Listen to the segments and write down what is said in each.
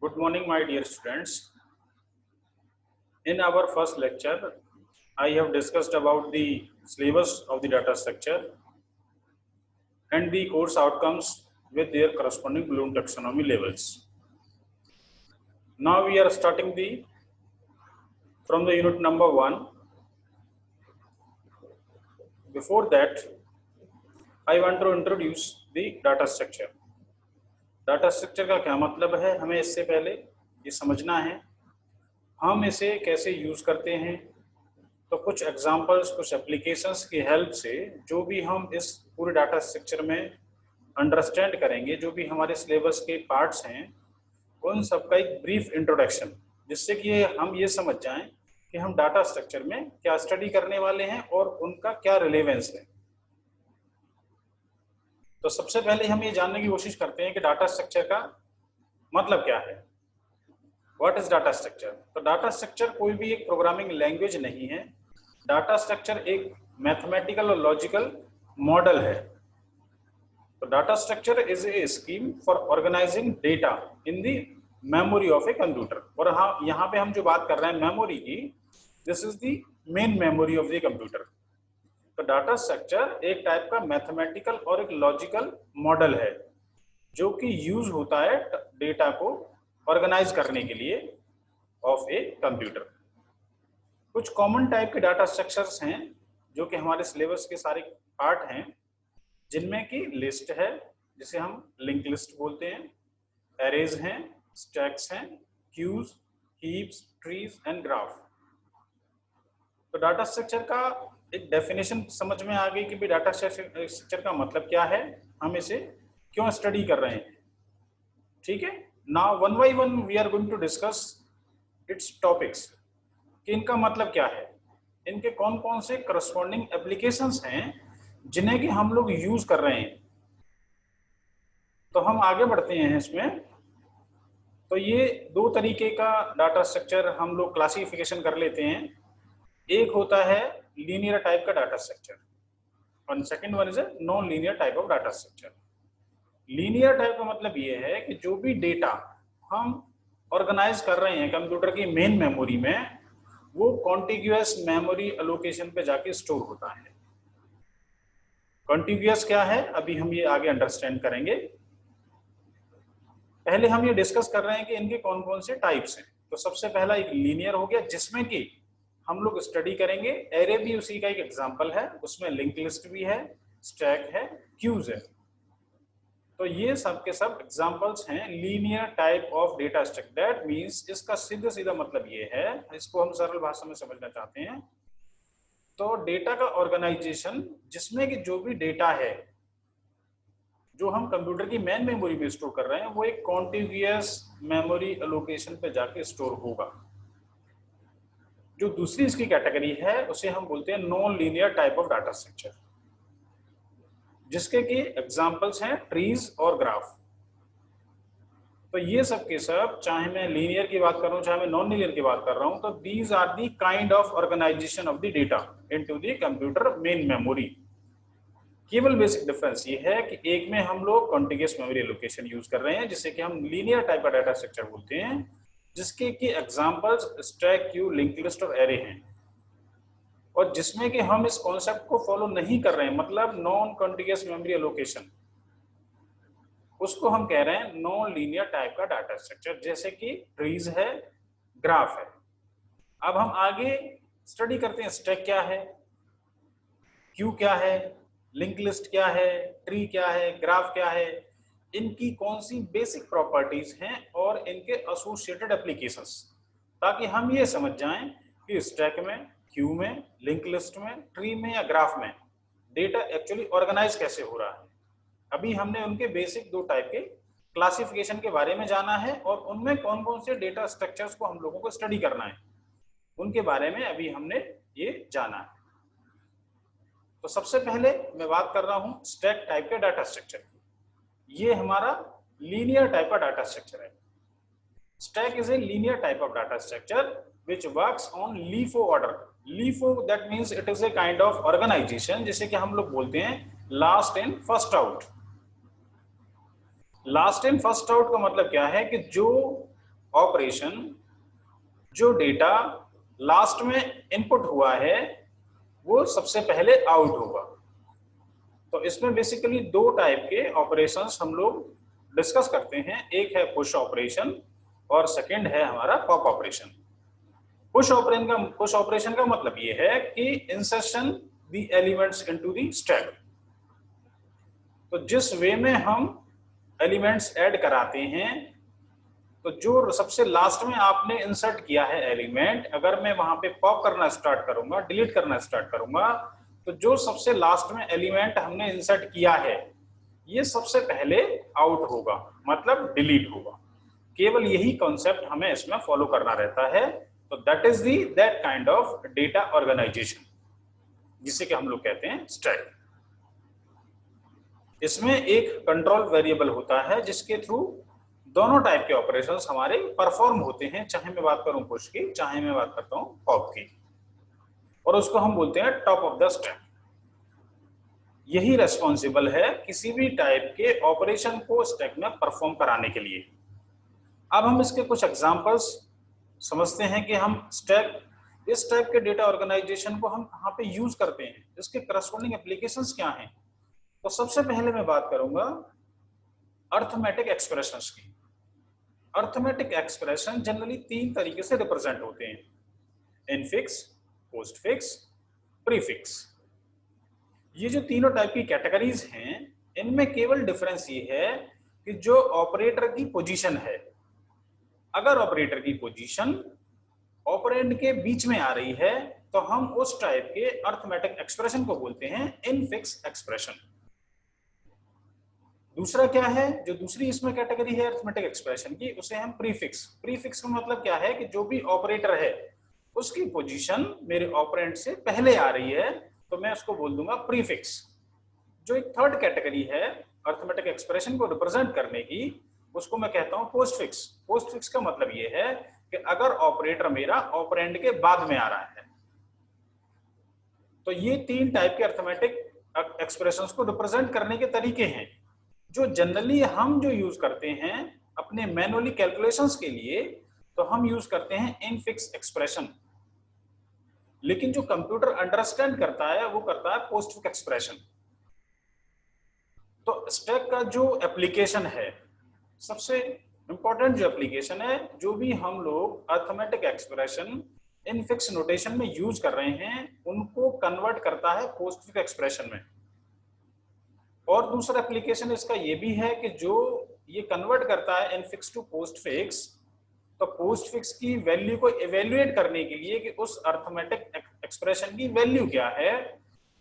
Good morning, my dear students. In our first lecture, I have discussed about the syllabus of the data structure and the course outcomes with their corresponding Bloom taxonomy levels. Now we are starting from the unit number 1. Before that, I want to introduce the data structure. Data structure का क्या मतलब है, हमें इससे पहले ये समझना है हम इसे कैसे यूज करते हैं। तो कुछ एग्जांपल्स, कुछ एप्लीकेशंस की हेल्प से जो भी हम इस पूरे डाटा स्ट्रक्चर में अंडरस्टैंड करेंगे, जो भी हमारे सिलेबस के पार्ट्स हैं, उन सबका एक ब्रीफ इंट्रोडक्शन, जिससे कि हम ये समझ जाएं कि हम डाटा स्ट्रक्चर में क्या स्टडी करने वाले हैं और उनका क्या रिलेवेंस है। तो सबसे पहले हम ये जानने की कोशिश करते हैं कि डाटा स्ट्रक्चर का मतलब क्या है। What is data structure? तो डाटा स्ट्रक्चर कोई भी एक प्रोग्रामिंग लैंग्वेज नहीं है। डाटा स्ट्रक्चर एक मैथमेटिकल और लॉजिकल मॉडल है। तो data structure is a scheme for organising data in the memory of a computer. और हाँ, यहाँ पे हम जो बात कर रहे हैं मेमोरी की, this is the main memory of the computer. तो डाटा स्ट्रक्चर एक टाइप का मैथमेटिकल और एक लॉजिकल मॉडल है जो कि यूज होता है डेटा को ऑर्गेनाइज करने के लिए ऑफ ए कंप्यूटर। कुछ कॉमन टाइप के डाटा स्ट्रक्चर्स हैं जो कि हमारे सिलेबस के सारे पार्ट हैं, जिनमें की लिस्ट है जिसे हम लिंक लिस्ट बोलते हैं, एरेज हैं, स्टैक्स हैं, queues, heaps, trees and graph. तो डाटा स्ट्रक्चर का एक डेफिनेशन समझ में आ गई कि भाई डाटा स्ट्रक्चर का मतलब क्या है, हम इसे क्यों स्टडी कर रहे हैं। ठीक है, now one by one we are going to discuss its topics कि इनका मतलब क्या है, इनके कौन कौन से करस्पॉन्डिंग एप्लीकेशंस हैं जिन्हें कि हम लोग यूज कर रहे हैं। तो हम आगे बढ़ते हैं इसमें। तो ये दो तरीके का डाटा स्ट्रक्चर हम लोग क्लासिफिकेशन कर लेते हैं। एक होता है लीनियर टाइप का डाटा स्ट्रक्चर और second one is a non linear type of data structure. Linear type का मतलब ये है कि जो भी डेटा हम ऑर्गेनाइज कर रहे हैं कंप्यूटर की मेन मेमोरी में, वो कॉन्टिग्यूअस मेमोरी एलोकेशन पे जाके स्टोर होता है। कॉन्टिग्यूअस क्या है, अभी हम ये आगे अंडरस्टैंड करेंगे। पहले हम ये डिस्कस कर रहे हैं कि इनके कौन कौन से टाइप्स हैं। तो सबसे पहला एक लीनियर हो गया, जिसमें कि हम लोग स्टडी करेंगे। एरे भी उसी का एक एग्जांपल है, उसमें लिंक लिस्ट भी है, स्टैक है, क्यूज है। तो ये सब के सब एग्जांपल्स हैं linear type of data structure. That means इसका सीधा सीधा मतलब ये है, इसको हम सरल भाषा में समझना चाहते हैं तो डेटा का ऑर्गेनाइजेशन, जिसमें कि जो भी डेटा है जो हम कंप्यूटर की मेन मेमोरी में स्टोर कर रहे हैं, वो एक कॉन्टिग्यूअस मेमोरी एलोकेशन पे जाके स्टोर होगा। जो दूसरी इसकी कैटेगरी है उसे हम बोलते हैं non linear type of data structure, जिसके की एग्जांपल्स हैं ट्रीज और ग्राफ। तो ये सब के सब, चाहे मैं लीनियर की बात कर रहा हूं चाहे मैं नॉन लीनियर की बात कर रहा हूं, तो these are the kind of organisation of the data into the computer main memory. केवल बेसिक डिफरेंस ये है कि एक में हम लोग कॉन्टिग्यूअस मेमोरी एलोकेशन यूज कर रहे हैं, जिसे कि हम लीनियर टाइप का डाटा स्ट्रक्चर बोलते हैं, जिसके की examples stack, Q, link list और एरे हैं। और जिसमें कि हम इस कॉन्सेप्ट को फॉलो नहीं कर रहे हैं, मतलब नॉन कॉन्टिग्यूअस मेमोरी एलोकेशन, उसको हम कह रहे हैं नॉन लीनियर टाइप का डाटा स्ट्रक्चर, जैसे कि ट्रीज है, ग्राफ है। अब हम आगे स्टडी करते हैं स्टैक क्या है, क्यू क्या है, लिंक लिस्ट क्या है, ट्री क्या है, ग्राफ क्या है, इनकी कौन सी बेसिक प्रॉपर्टीज हैं और इनके एसोसिएटेड एप्लीकेशंस, ताकि हम ये समझ जाएं कि स्टैक में, क्यू में, लिंक लिस्ट में, ट्री में या ग्राफ में डेटा एक्चुअली ऑर्गेनाइज कैसे हो रहा है। अभी हमने उनके बेसिक दो टाइप के क्लासिफिकेशन के बारे में जाना है और उनमें कौन कौन से डेटा स्ट्रक्चर्स को हम लोगों को स्टडी करना है, उनके बारे में अभी हमने ये जाना है। तो सबसे पहले मैं बात कर रहा हूं स्टैक टाइप के डाटा स्ट्रक्चर की। ये हमारा लीनियर टाइप का डाटा स्ट्रक्चर है। Stack is a linear type of data structure which works on LIFO order. LIFO that means it is a kind of organization, जिसे कि हम लोग बोलते हैं last in first out. Last in first out का मतलब क्या है कि जो ऑपरेशन जो डेटा लास्ट में इनपुट हुआ है वो सबसे पहले आउट होगा। तो इसमें बेसिकली दो टाइप के ऑपरेशंस हम लोग डिस्कस करते हैं, एक है पुश ऑपरेशन और सेकंड है हमारा पॉप ऑपरेशन। पुश ऑपरेशन का मतलब ये है कि insertion the elements into the stack. तो जिस वे में हम एलिमेंट्स ऐड कराते हैं, तो जो सबसे लास्ट में आपने इंसर्ट किया है एलिमेंट, अगर मैं वहां पे पॉप करना स्टार्ट करूंगा, डिलीट करना स्टार्ट करूंगा, तो जो सबसे लास्ट में एलिमेंट हमने इंसर्ट किया है ये सबसे पहले आउट होगा, मतलब डिलीट होगा। केवल यही कॉन्सेप्ट हमें इसमें फॉलो करना रहता है। तो that is that kind of data organisation जिसे कि हम लोग कहते हैं स्टैक। इसमें एक कंट्रोल वेरिएबल होता है जिसके थ्रू दोनों टाइप के ऑपरेशंस हमारे परफॉर्म होते हैं, चाहे मैं बात करूं पुश की, चाहे मैं बात करता हूं पॉप की, और उसको हम बोलते हैं टॉप ऑफ द स्टैक। यही रेस्पॉन्सिबल है किसी भी टाइप के ऑपरेशन को स्टैक में परफॉर्म कराने के लिए। अब हम इसके कुछ एग्जांपल्स समझते हैं कि हम इस टाइप के डेटा ऑर्गेनाइजेशन को हम कहाँ पे यूज करते हैं, इसके करस्पॉन्डिंग एप्लीकेशंस क्या हैं। तो सबसे पहले मैं बात करूंगा अर्थमेटिक एक्सप्रेशंस की। अर्थमेटिक एक्सप्रेशन जनरली तीन तरीके से रिप्रेजेंट होते हैं, इनफिक्स, पोस्टफिक्स, प्रीफिक्स। ये जो तीनों टाइप की कैटेगरीज हैं, इनमें केवल डिफरेंस ये है कि जो ऑपरेटर की पोजीशन है, अगर ऑपरेटर की पोजीशन ऑपरेंड के बीच में आ रही है तो हम उस टाइप के अर्थमेटिक एक्सप्रेशन को बोलते हैं इनफिक्स एक्सप्रेशन। दूसरा क्या है, जो दूसरी इसमें कैटेगरी है अर्थमेटिक एक्सप्रेशन की, उसे हम प्रीफिक्स। प्रीफिक्स का मतलब क्या है कि जो भी ऑपरेटर है उसकी पोजीशन मेरे ऑपरेंड से पहले आ रही है तो मैं उसको बोल दूंगा प्रीफिक्स। जो एक थर्ड कैटेगरी है अर्थमेटिक एक्सप्रेशन को रिप्रेजेंट करने की, उसको मैं कहता हूं पोस्टफिक्स। पोस्टफिक्स का मतलब ये है कि अगर ऑपरेटर मेरा ऑपरेंड के बाद में आ रहा है। तो ये तीन टाइप के अर्थमेटिक एक्सप्रेशंस को रिप्रेजेंट करने के तरीके हैं जो जनरली हम जो यूज करते हैं अपने मैनुअली कैलकुलेशंस के लिए, तो हम यूज करते हैं इनफिक्स एक्सप्रेशन। लेकिन जो कंप्यूटर अंडरस्टैंड करता है वो करता है पोस्टफिक्स एक्सप्रेशन। तो स्टैक का जो एप्लीकेशन है, सबसे इंपॉर्टेंट जो एप्लीकेशन है, जो भी हम लोग अर्थमेटिक एक्सप्रेशन इनफिक्स नोटेशन में यूज कर रहे हैं, उनको कन्वर्ट करता है पोस्टफिक्स एक्सप्रेशन में। और दूसरा एप्लीकेशन इसका ये भी है कि जो ये कन्वर्ट करता है इनफिक्स टू पोस्टफिक्स, तो पोस्टफिक्स की वैल्यू को इवेल्युएट करने के लिए कि उस अर्थमेटिक एक्सप्रेशन की वैल्यू क्या है,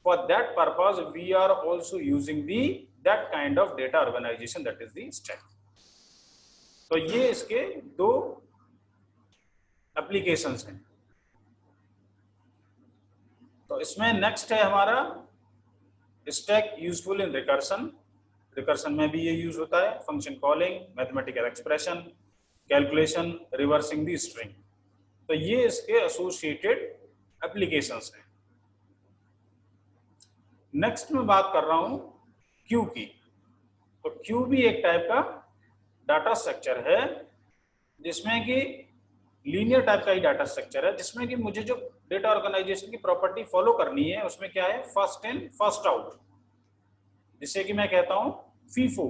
for that purpose we are also using that kind of data organisation, that is the stack. तो ये इसके दो एप्लीकेशंस हैं। तो इसमें नेक्स्ट है हमारा stack useful in recursion. Recursion में भी ये यूज होता है, function calling, mathematical expression, calculation, reversing the string. तो ये इसके एसोसिएटेड एप्लीकेशंस हैं। नेक्स्ट मैं बात कर रहा हूं क्यू की। तो क्यू भी एक टाइप का डाटा स्ट्रक्चर है जिसमें कि लीनियर टाइप का ही डाटा स्ट्रक्चर है, जिसमें कि मुझे जो डेटा ऑर्गेनाइजेशन की प्रॉपर्टी फॉलो करनी है उसमें क्या है, फर्स्ट इन फर्स्ट आउट, जिसे कि मैं कहता हूं फीफो।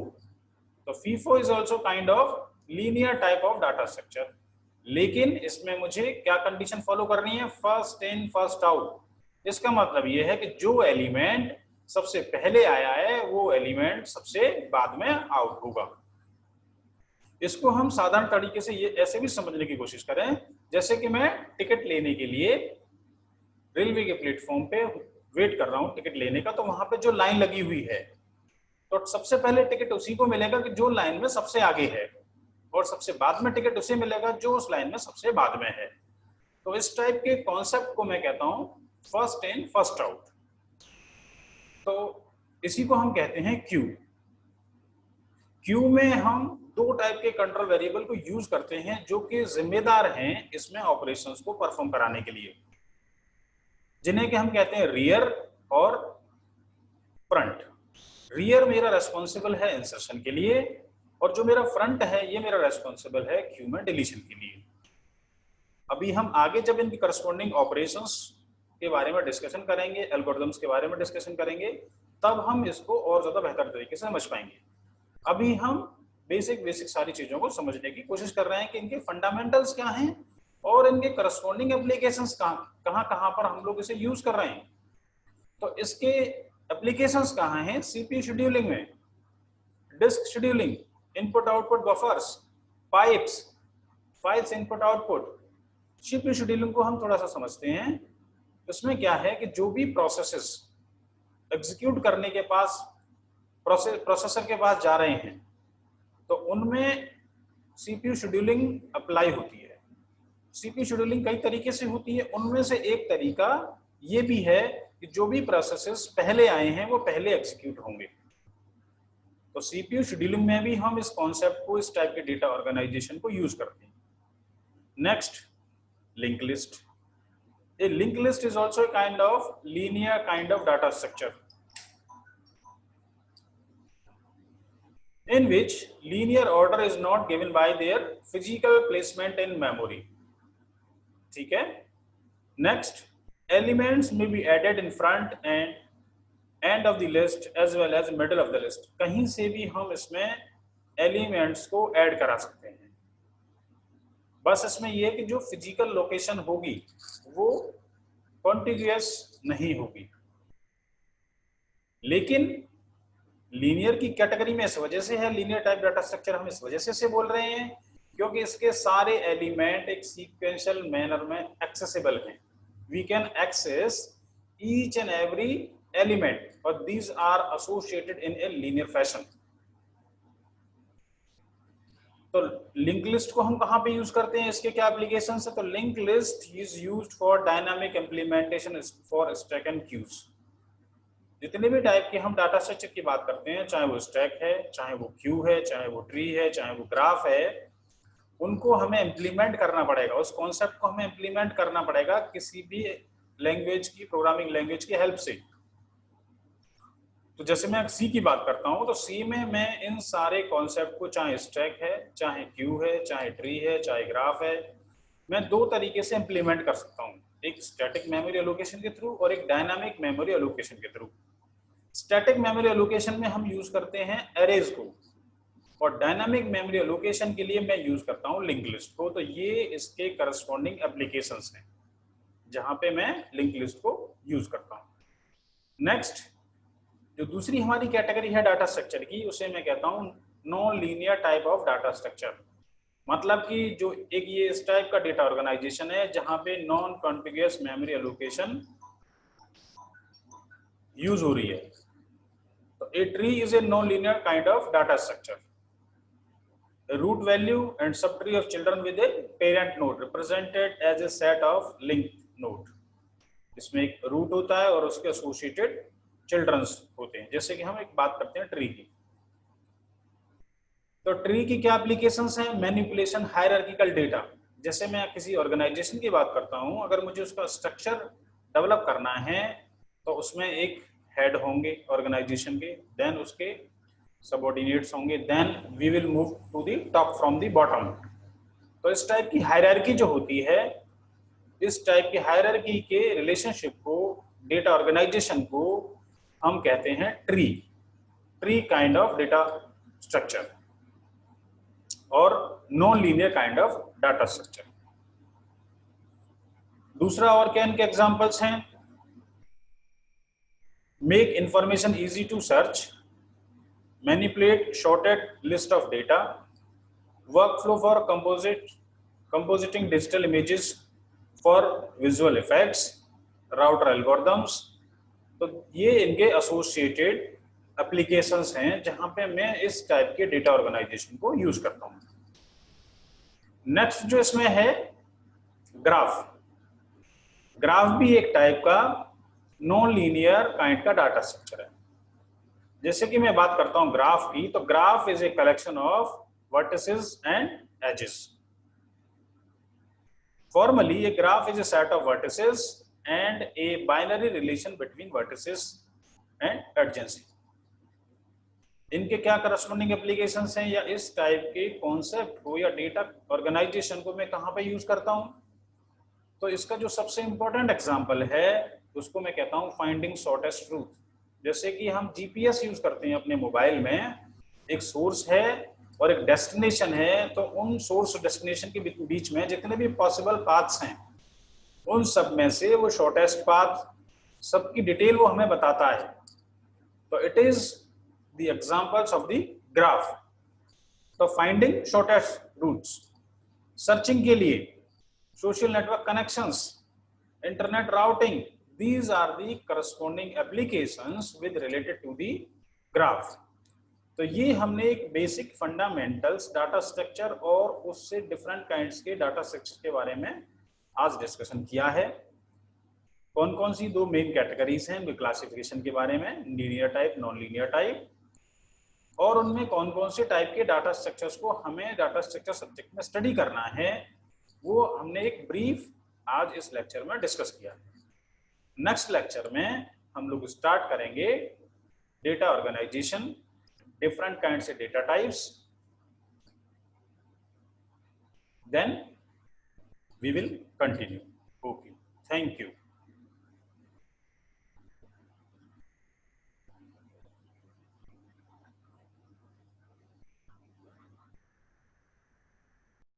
तो FIFO is also kind of linear type of data structure, लेकिन इसमें मुझे क्या कंडीशन फॉलो करनी है, फर्स्ट इन फर्स्ट आउट। इसका मतलब यह है कि जो एलिमेंट सबसे पहले आया है वो एलिमेंट सबसे बाद में आउट होगा। इसको हम साधारण तरीके से ये ऐसे भी समझने की कोशिश करें, जैसे कि मैं टिकट लेने के लिए रेलवे के प्लेटफॉर्म पे वेट कर रहा हूं टिकट लेने का, तो वहां पे जो लाइन लगी हुई है, तो सबसे पहले टिकट उसी को मिलेगा कि जो लाइन में सबसे आगे है, और सबसे बाद में टिकट उसे मिलेगा जो उस लाइन में सबसे बाद में है। तो इस टाइप के कॉन्सेप्ट को मैं कहता हूं फर्स्ट इन फर्स्ट आउट। तो इसी को हम कहते हैं क्यू। क्यू में हम दो टाइप के कंट्रोल वेरिएबल को यूज करते हैं जो कि जिम्मेदार हैं इसमें ऑपरेशंस को परफॉर्म कराने के लिए, जिन्हें कि हम कहते हैं रियर और फ्रंट। रियर मेरा रेस्पॉन्सिबल है इंसर्शन के लिए, और जो मेरा फ्रंट है ये मेरा रेस्पॉन्सिबल है क्यू में डिलीशन के लिए। अभी हम आगे जब इनकी करस्पॉन्डिंग ऑपरेशंस के बारे में डिस्कशन करेंगे, एल्गोरिथम्स के बारे में डिस्कशन करेंगे, तब हम इसको और ज्यादा बेहतर तरीके से समझ पाएंगे। अभी हम बेसिक सारी चीजों को समझने की कोशिश कर रहे हैं कि इनके फंडामेंटल्स क्या हैं और इनके करस्पॉन्डिंग एप्लीकेशंस कहाँ पर हम लोग इसे यूज कर रहे हैं। तो इसके एप्लीकेशंस कहाँ हैं? सीपीयू शेड्यूलिंग में, disk scheduling, input output buffers, pipes, files input output. CPU scheduling को हम थोड़ा सा समझते हैं। इसमें क्या है कि जो भी प्रोसेसेस एग्जीक्यूट करने के पास प्रोसेसर के पास जा रहे हैं तो उनमें सीपीयू शेड्यूलिंग अप्लाई होती है। सीपीयू शेड्यूलिंग कई तरीके से होती है, उनमें से एक तरीका ये भी है कि जो भी प्रोसेसेस पहले आए हैं वो पहले एग्जीक्यूट होंगे। तो सीपीयू शेड्यूलिंग में भी हम इस कॉन्सेप्ट को, इस टाइप के डेटा ऑर्गेनाइजेशन को यूज करते हैं। Next, linked list. A linked list is also a kind of linear kind of data structure in which linear order is not given by their physical placement in memory. ठीक है? Next, elements may be added in front and end of the list as well as middle of the list. कहीं से भी हम इसमें elements को add करा सकते हैं। बस इसमें यह कि जो फिजिकल लोकेशन होगी वो कॉन्टिग्यूअस नहीं होगी, लेकिन लीनियर की कैटेगरी में इस वजह से है, लीनियर टाइप डाटा स्ट्रक्चर हम इस वजह से बोल रहे हैं क्योंकि इसके सारे एलिमेंट एक सीक्वेंशियल मैनर में एक्सेसिबल हैं। We can access each and every element और these are associated in a linear fashion. तो लिंक लिस्ट को हम कहाँ पे यूज करते हैं, इसके क्या एप्लीकेशन है? तो link list is used for dynamic implementation for stack and queues. जितने भी टाइप के हम डाटा स्ट्रक्चर की बात करते हैं, चाहे वो स्टैक है, चाहे वो क्यू है, चाहे वो ट्री है, चाहे वो ग्राफ है, उनको हमें इम्प्लीमेंट करना पड़ेगा, उस कॉन्सेप्ट को हमें इम्प्लीमेंट करना पड़ेगा किसी भी लैंग्वेज की, प्रोग्रामिंग लैंग्वेज की हेल्प से। तो जैसे मैं सी की बात करता हूं तो सी में मैं इन सारे कॉन्सेप्ट को, चाहे स्टैक है, चाहे क्यू है, चाहे ट्री है, चाहे ग्राफ है, मैं दो तरीके से इम्प्लीमेंट कर सकता हूं, एक स्टैटिक मेमोरी एलोकेशन के थ्रू और एक डायनामिक मेमोरी एलोकेशन के थ्रू। स्टैटिक मेमोरी एलोकेशन में हम यूज करते हैं एरेज को और डायनामिक मेमोरी एलोकेशन के लिए मैं यूज करता हूं लिंक लिस्ट को। तो ये इसके करस्पॉन्डिंग एप्लीकेशंस हैं जहां पे मैं लिंक लिस्ट को यूज करता हूं। नेक्स्ट, जो दूसरी हमारी कैटेगरी है डाटा स्ट्रक्चर की, उसे मैं कहता हूं non linear type of data structure. मतलब कि जो एक ये इस टाइप का डेटा ऑर्गेनाइजेशन है जहां पे non contiguous memory allocation use हो रही है। तो a tree is a non linear kind of data structure. Root value and sub tree of children with a parent node represented as a set of link node. इसमें एक root होता है और उसके एसोसिएटेड चिल्ड्रंस होते हैं। जैसे कि हम एक बात करते हैं ट्री की, तो ट्री की क्या एप्लीकेशंस हैं? Manipulation hierarchical data. जैसे मैं किसी ऑर्गेनाइजेशन की बात करता हूं, अगर मुझे उसका स्ट्रक्चर डेवलप करना है तो उसमें एक हेड होंगे ऑर्गेनाइजेशन के, देन उसके सबऑर्डिनेट्स होंगे, then we will move to the top from the bottom. तो इस टाइप की हायरार्की जो होती है, इस टाइप की हायरार्की के रिलेशनशिप को, डेटा ऑर्गेनाइजेशन को हम कहते हैं tree, tree kind of data structure और non linear kind of data structure. दूसरा और क्या इनके एग्जांपल्स हैं? Make information easy to search, manipulate sorted list of data, workflow for compositing digital images for visual effects, router algorithms. तो ये इनके associated applications हैं जहां पे मैं इस टाइप के डेटा ऑर्गेनाइजेशन को यूज करता हूं। नेक्स्ट जो इसमें है ग्राफ। ग्राफ भी एक टाइप का नॉन लीनियर काइंड का डाटा स्ट्रक्चर है। जैसे कि मैं बात करता हूं ग्राफ की, तो graph is a collection of vertices and edges. Formally a graph is a set of vertices and a binary relation between vertices and adjacency. इनके क्या करस्पॉन्डिंग एप्लीकेशंस हैं, या इस टाइप के कॉन्सेप्ट को या डेटा ऑर्गेनाइजेशन को मैं कहाँ पे यूज करता हूँ। तो इसका जो सबसे इंपॉर्टेंट एग्जांपल है उसको मैं कहता हूँ फाइंडिंग शॉर्टेस्ट ट्रूथ। जैसे कि हम जीपीएस यूज करते हैं अपने मोबाइल में, एक सोर्स है और एक डेस्टिनेशन है, तो उन सोर्स और डेस्टिनेशन के बीच में जितने भी पॉसिबल पाथ्स हैं उन सब में से वो शॉर्टेस्ट पाथ, सबकी डिटेल वो हमें बताता है। तो it is the examples of the graph. तो फाइंडिंग शॉर्टेस्ट रूट्स, सर्चिंग के लिए social network connections, internet routing, these are the corresponding applications with related to the graph। तो ये हमने एक बेसिक फंडामेंटल्स डाटा स्ट्रक्चर और उससे डिफरेंट काइंड्स के डाटा स्ट्रक्चर के बारे में आज डिस्कशन किया है। कौन कौन सी दो मेन कैटेगरीज हैं क्लासिफिकेशन के बारे में, linear type, non linear type, और उनमें कौन कौन से टाइप के डाटा स्ट्रक्चर्स को हमें डाटा स्ट्रक्चर सब्जेक्ट में स्टडी करना है, वो हमने एक ब्रीफ आज इस लेक्चर में डिस्कस किया। नेक्स्ट लेक्चर में हम लोग स्टार्ट करेंगे डेटा ऑर्गेनाइजेशन, डिफरेंट काइंड से data types, then we will continue. Okay, thank you.